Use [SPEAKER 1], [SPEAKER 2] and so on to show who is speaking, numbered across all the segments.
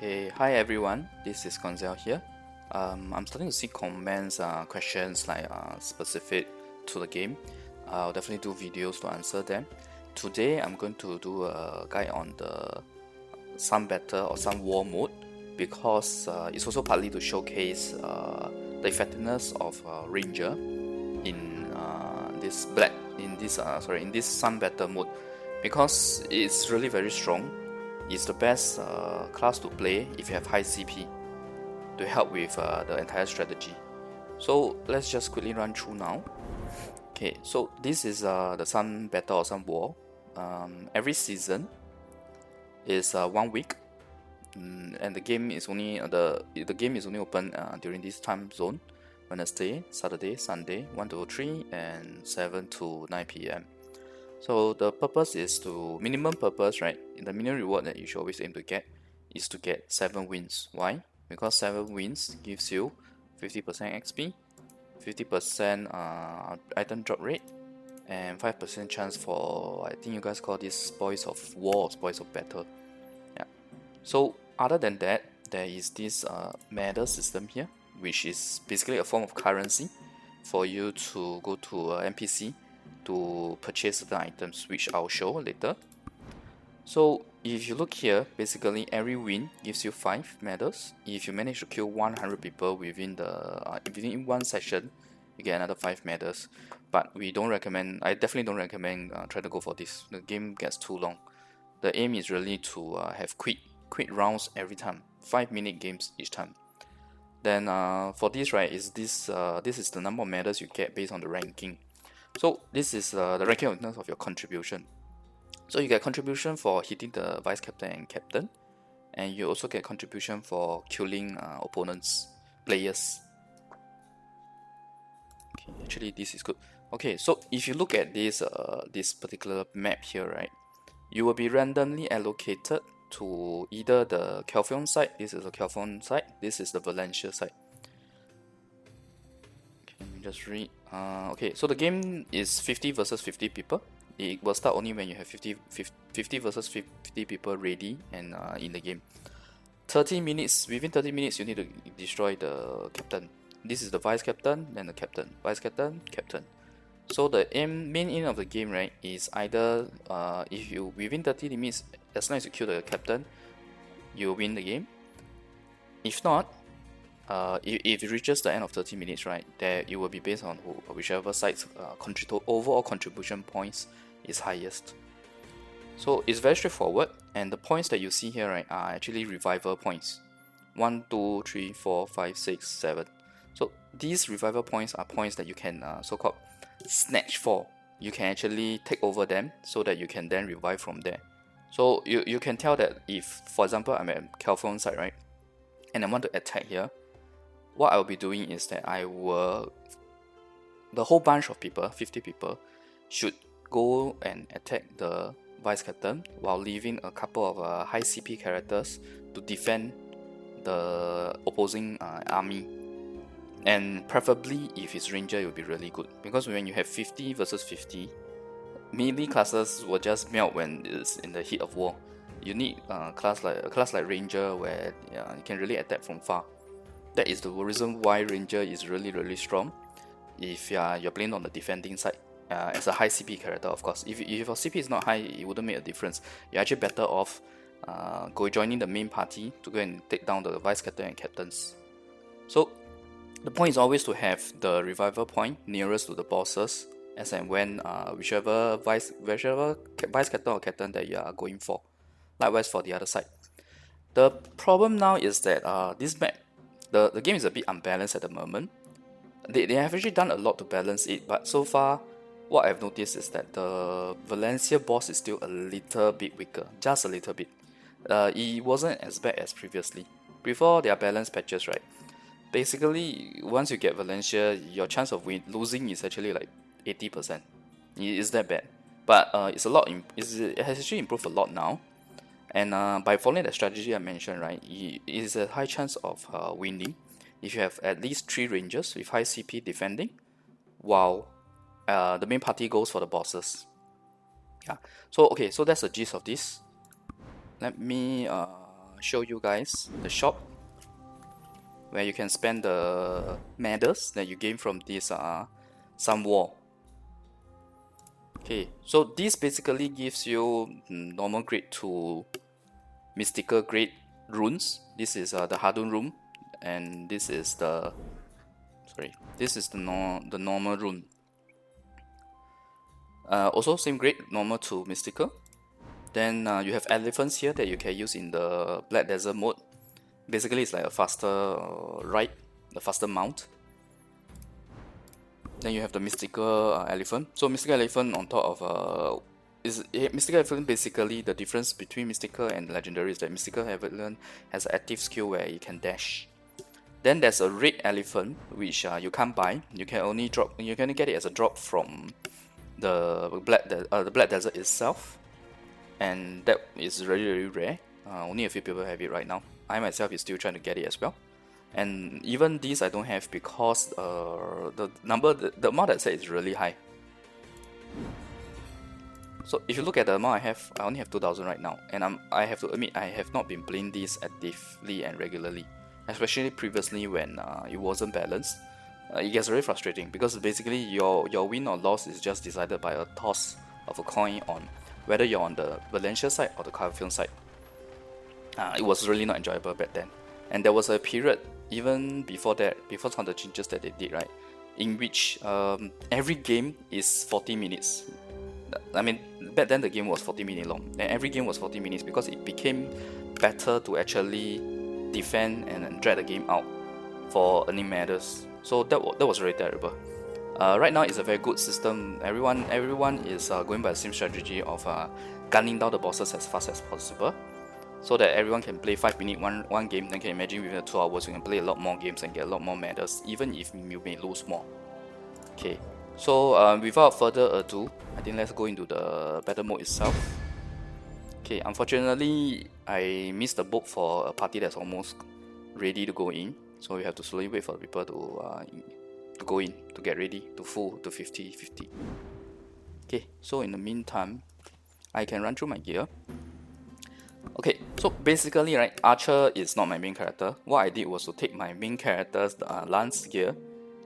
[SPEAKER 1] Hey, hi everyone, this is Koinzell here. I'm starting to see comments, questions like specific to the game. I'll definitely do videos to answer them. Today I'm going to do a guide on the Sun Battle or Sun War mode because it's also partly to showcase the effectiveness of Ranger in in this Sun Battle mode because it's really very strong. It's the best class to play if you have high CP to help with the entire strategy. So let's just quickly run through now. Okay, so this is the Sun Battle or Sun War. Every season is 1 week, and the game is only open during this time zone: Wednesday, Saturday, Sunday, 1 to 3, and 7 to 9 p.m. So the purpose is minimum purpose, right? The minimum reward that you should always aim to get is to get 7 wins. Why? Because 7 wins gives you 50% XP, 50% item drop rate, and 5% chance for, I think you guys call this spoils of war or spoils of battle. Yeah. So other than that, there is this medal system here, which is basically a form of currency for you to go to NPC to purchase certain items, which I'll show later. So if you look here, basically every win gives you 5 medals. If you manage to kill 100 people within one session, you get another 5 medals. But I definitely don't recommend trying to go for this. The game gets too long. The aim is really to have quick rounds every time, 5-minute games each time. Then for this, right, this is the number of medals you get based on the ranking. So this is the ranking in terms of your contribution. So you get contribution for hitting the vice captain and captain, and you also get contribution for killing opponents, players. Okay, actually this is good. Okay, so if you look at this particular map here, right, you will be randomly allocated to either the Kelphon side. This is the Kelphon side. This is the Valencia side. Okay, let me just read. Okay, so the game is 50 versus 50 people. It will start only when you have 50 versus 50 people ready and in the game. 30 minutes, within 30 minutes you need to destroy the captain. This is the vice captain, then the captain, vice captain, captain. So the main aim of the game, right, is either if you within 30 minutes, as long as you kill the captain, you win the game. If not, if it reaches the end of 30 minutes, right, there it will be based on whichever side's overall contribution points is highest. So it's very straightforward, and the points that you see here, right, are actually revival points. 1, 2, 3, 4, 5, 6, 7. So these revival points are points that you can so-called snatch for. You can actually take over them so that you can then revive from there. So you can tell that if, for example, I'm at Kelphon side, right, and I want to attack here, what I'll be doing is that the whole bunch of people, 50 people, should go and attack the vice captain while leaving a couple of high CP characters to defend the opposing army. And preferably if it's ranger, it will be really good, because when you have 50 versus 50, melee classes will just melt when it's in the heat of war. You need a class like ranger where you can really attack from far. That is the reason why ranger is really strong if you're playing on the defending side. As a high CP character, of course. If your CP is not high, it wouldn't make a difference. You're actually better off joining the main party to go and take down the vice captain and captains. So the point is always to have the revival point nearest to the bosses, as and when whichever vice captain or captain that you are going for. Likewise for the other side. The problem now is that this map, the game is a bit unbalanced at the moment. They have actually done a lot to balance it, but so far, what I've noticed is that the Valencia boss is still a little bit weaker, just a little bit. It wasn't as bad as previously. Before their balance patches, right? Basically, once you get Valencia, your chance of losing is actually like 80%. It is that bad, but it has actually improved a lot now. And by following the strategy I mentioned, right, it is a high chance of winning if you have at least 3 rangers with high CP defending, while the main party goes for the bosses. Yeah. So okay, so that's the gist of this. Let me show you guys the shop where you can spend the medals that you gain from this some war. Okay, so this basically gives you normal grade to mystical grade runes. This is the Hadun rune, and this is the the normal rune. Also same grade, normal to mystical. Then you have elephants here that you can use in the Black Desert mode. Basically, it's like a faster ride, a faster mount. Then you have the mystical elephant. So mystical elephant on top of mystical elephant. Basically, the difference between mystical and legendary is that mystical elephant has an active skill where you can dash. Then there's a red elephant which you can't buy. You can only drop. You can only get it as a drop from the Black Desert itself, and that is really, really rare. Only a few people have it right now. I myself is still trying to get it as well. And even these I don't have because the amount I said is really high. So if you look at the amount I have, I only have 2,000 right now, and I have to admit I have not been playing this actively and regularly, especially previously when it wasn't balanced. It gets very frustrating because basically your win or loss is just decided by a toss of a coin on whether you're on the Valencia side or the Koinzell side. It was really not enjoyable back then, and there was a period even before that, before some of the changes that they did, right, in which every game is 40 minutes. I mean, back then the game was 40 minutes long, and every game was 40 minutes because it became better to actually defend and drag the game out for earning medals. So that was really terrible. Right now it's a very good system. Everyone is going by the same strategy of gunning down the bosses as fast as possible, so that everyone can play 5 minutes one game. Then can imagine within 2 hours you can play a lot more games and get a lot more medals, even if you may lose more. Okay, so without further ado, I think let's go into the battle mode itself. Okay, unfortunately I missed the boat for a party that's almost ready to go in, so we have to slowly wait for people to go in, to get ready, to full, to 50-50. Okay, so in the meantime, I can run through my gear. Okay, so basically, right, Archer is not my main character. What I did was to take my main character's Lance gear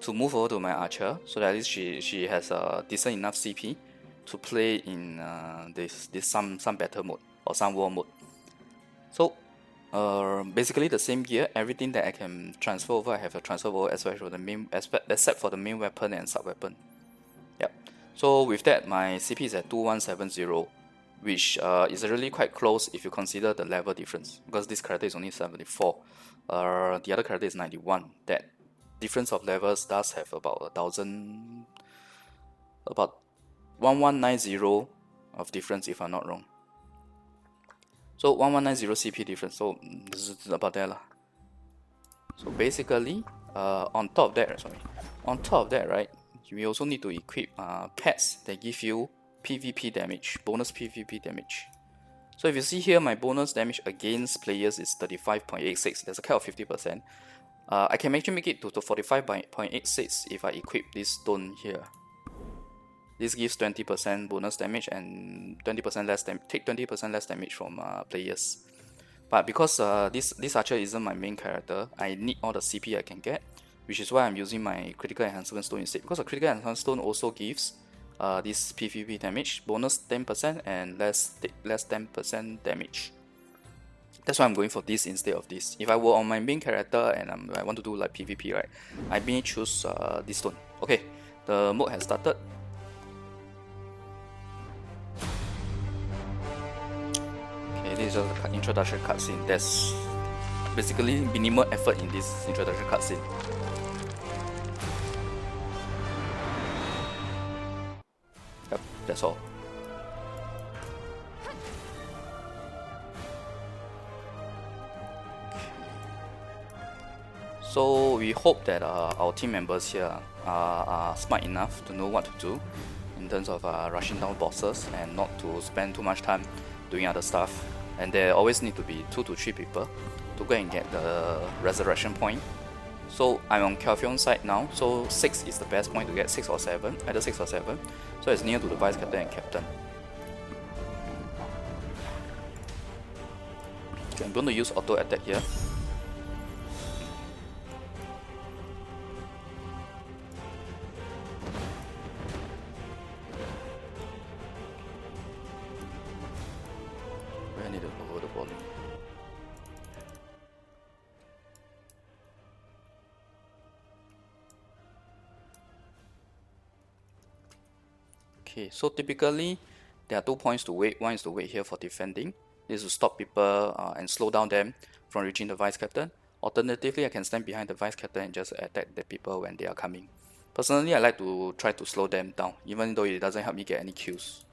[SPEAKER 1] to move over to my Archer, so that at least she has a decent enough CP to play in this some battle mode or some war mode. So basically the same gear, everything that I can transfer over, I have a transfer over except for the main weapon and sub weapon. Yep. So with that, my CP is at 2170. Which is really quite close if you consider the level difference, because this character is only 74, the other character is 91. That difference of levels does have about 1,000, about 1190 of difference if I'm not wrong. So 1190 CP difference, so this is about that lah. So basically, on top of that, right, we also need to equip pets that give you PvP damage, bonus PvP damage. So if you see here, my bonus damage against players is 35.86. There's a cap of 50%. I can actually make it to 45.86 if I equip this stone here. This gives 20% bonus damage and 20% less take 20% less damage from players. But because this archer isn't my main character, I need all the CP I can get, which is why I'm using my critical enhancement stone instead. Because the critical enhancement stone also gives this PvP damage, bonus 10% and less 10% damage. That's why I'm going for this instead of this. If I were on my main character and I want to do like PvP, right, I may choose this stone. Okay, the mode has started. Okay, this is just the introduction cutscene. There's basically minimal effort in this introduction cutscene. Yep, that's all. So we hope that our team members here are smart enough to know what to do in terms of rushing down bosses and not to spend too much time doing other stuff. And there always need to be 2 to 3 people to go and get the resurrection point. So I'm on Koinzell side now, so 6 is the best point to get, 6 or 7, either 6 or 7. So it's near to the vice captain and captain. Okay, I'm going to use auto attack here. I need to lower the volume. Okay, so typically there are 2 points to wait. One is to wait here for defending. This is to stop people and slow down them from reaching the vice captain. Alternatively, I can stand behind the vice captain and just attack the people when they are coming. Personally, I like to try to slow them down, even though it doesn't help me get any kills.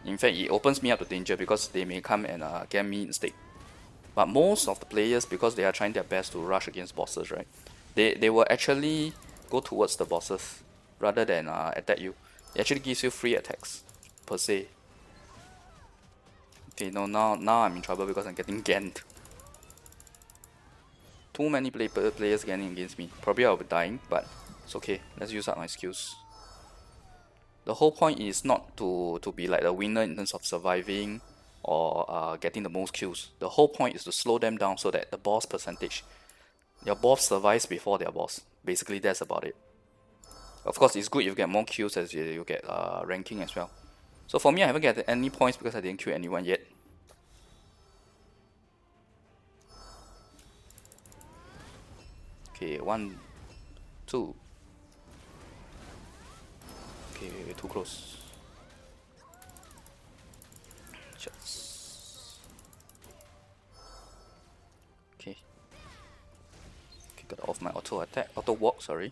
[SPEAKER 1] In fact, it opens me up to danger because they may come and get me instead. But most of the players, because they are trying their best to rush against bosses, right? They will actually go towards the bosses rather than attack you. It actually gives you free attacks, per se. Okay, no, now I'm in trouble because I'm getting ganned. Too many players ganning against me. Probably I'll be dying, but it's okay. Let's use up my skills. The whole point is not to be like the winner in terms of surviving or getting the most kills. The whole point is to slow them down so that the boss percentage, your boss survives before their boss. Basically, that's about it. Of course, it's good if you get more kills as you get ranking as well. So for me, I haven't get any points because I didn't kill anyone yet. Okay, 1, 2. Okay, we're too close. Just. Okay. Okay, got off my auto attack, auto walk, sorry.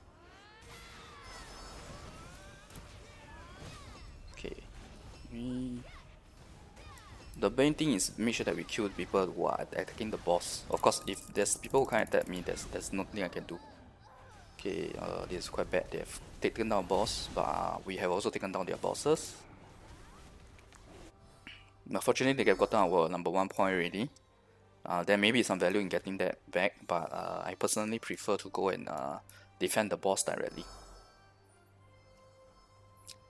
[SPEAKER 1] Okay. The main thing is make sure that we kill people who are attacking the boss. Of course, if there's people who can't attack me, there's nothing I can do. Okay, this is quite bad. They have taken down boss, but we have also taken down their bosses. Unfortunately, they have gotten our number 1 point already. There may be some value in getting that back, but I personally prefer to go and defend the boss directly.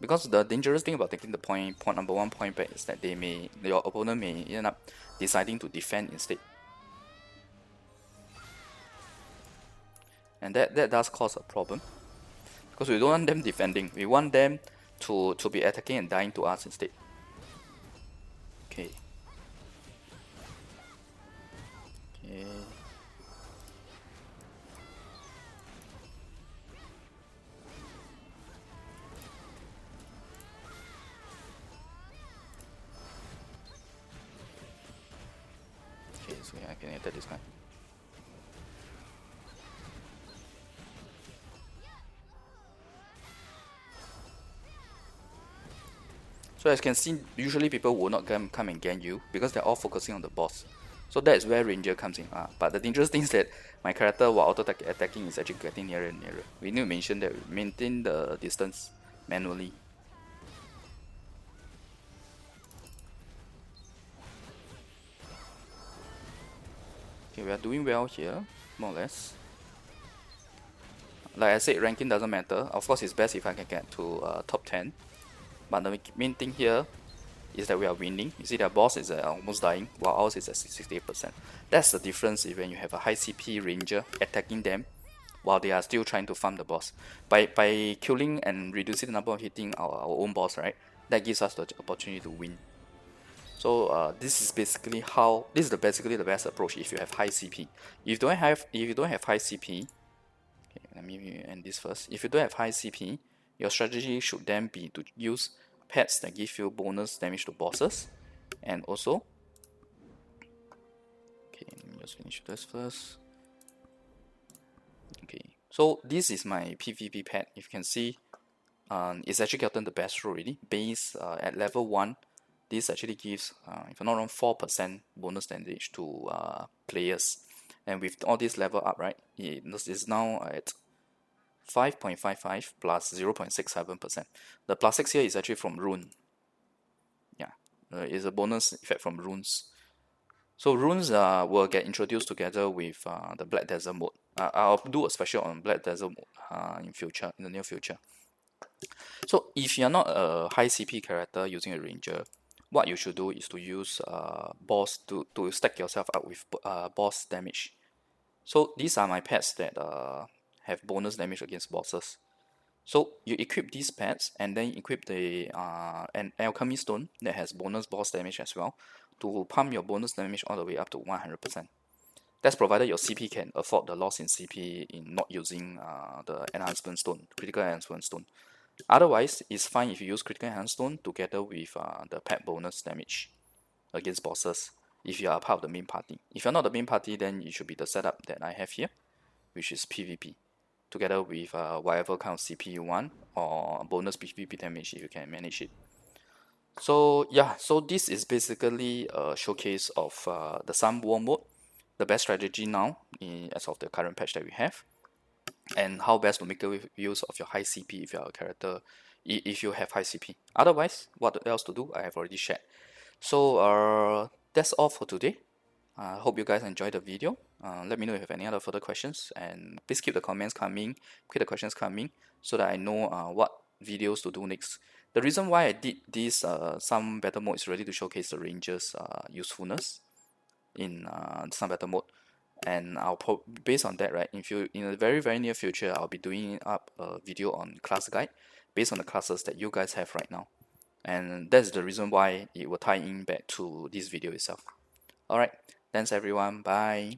[SPEAKER 1] Because the dangerous thing about taking the point number 1 point back is that your opponent may end up deciding to defend instead. And that does cause a problem. Because we don't want them defending. We want them to be attacking and dying to us instead. Okay. Okay. Okay, so yeah, I can attack this guy. So as you can see, usually people will not come and gan you because they're all focusing on the boss. So that's where ranger comes in. But the dangerous thing is that my character while auto attacking is actually getting nearer and nearer. We need to mention that we maintain the distance manually. Okay, we are doing well here, more or less. Like I said, ranking doesn't matter. Of course, it's best if I can get to top 10. But the main thing here is that we are winning. You see their boss is almost dying, while ours is at 68%. That's the difference when you have a high CP ranger attacking them while they are still trying to farm the boss. By killing and reducing the number of hitting our own boss, right? That gives us the opportunity to win. So this is basically basically the best approach if you have high CP. If you don't have high CP, okay, let me end this first. If you don't have high CP, your strategy should then be to use pets that give you bonus damage to bosses, and also, okay, let me just finish this first. Okay, so this is my PvP pet. If you can see, it's actually gotten the best roll already. Base at level 1, this actually gives, if I'm not wrong, 4% bonus damage to players. And with all this level up, right, it is now at 5.55 plus 0.67%. The plus 6 here is actually from rune. Yeah, it's a bonus effect from runes. So runes will get introduced together with the Black Desert mode. I'll do a special on Black Desert mode in the near future. So if you're not a high CP character using a ranger, what you should do is to use boss to stack yourself up with boss damage. So these are my pets that have bonus damage against bosses. So you equip these pets and then equip an alchemy stone that has bonus boss damage as well to pump your bonus damage all the way up to 100%. That's provided your CP can afford the loss in CP in not using the enhancement stone, critical enhancement stone. Otherwise, it's fine if you use critical enhancement stone together with the pet bonus damage against bosses if you are part of the main party. If you're not the main party, then it should be the setup that I have here, which is PvP, together with whatever kind of CP you want or bonus PvP damage if you can manage it. So yeah, so this is basically a showcase of the Sun War mode, the best strategy now as of the current patch that we have, and how best to make use of your high CP if you are a character, if you have high CP. Otherwise, what else to do, I have already shared. So that's all for today. I hope you guys enjoyed the video. Let me know if you have any other further questions, and please keep the comments coming, keep the questions coming, so that I know what videos to do next. The reason why I did this some battle mode is really to showcase the rangers' usefulness in some battle mode, and based on that, right, in a very near future, I'll be doing up a video on class guide based on the classes that you guys have right now, and that's the reason why it will tie in back to this video itself. Alright, thanks everyone, bye.